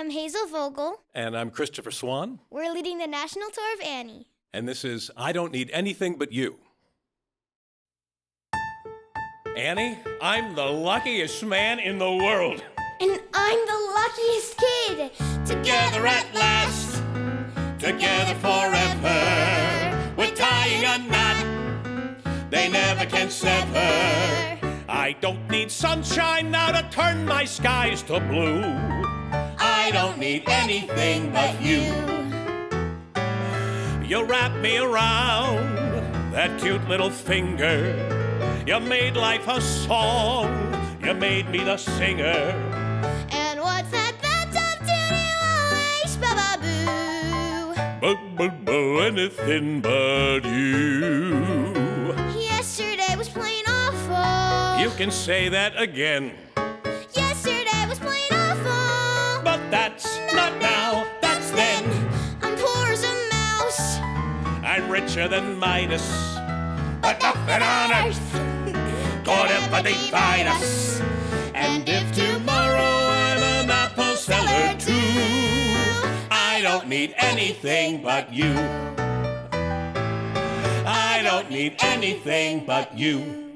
I'm Hazel Vogel. And I'm Christopher Swan. We're leading the national tour of Annie. And this is I Don't Need Anything But You. Annie, I'm the luckiest man in the world. And I'm the luckiest kid. Together at last, together forever. We're tying a knot they never can sever. I don't need sunshine now to turn my skies to blue. I don't need anything but you. You wrap me around that cute little finger. You made life a song. You made me the singer. And what's that bathtub tune you always ba-ba-boo? Boo, anything but you. Yesterday was plain awful. You can say that again. Yesterday was plain awful. But that's not now, that's then. I'm poor as a mouse. I'm richer than Midas. But nothing on earth could ever divide us. And if tomorrow I'm an apple seller too, I don't need anything but you. I don't need anything but you.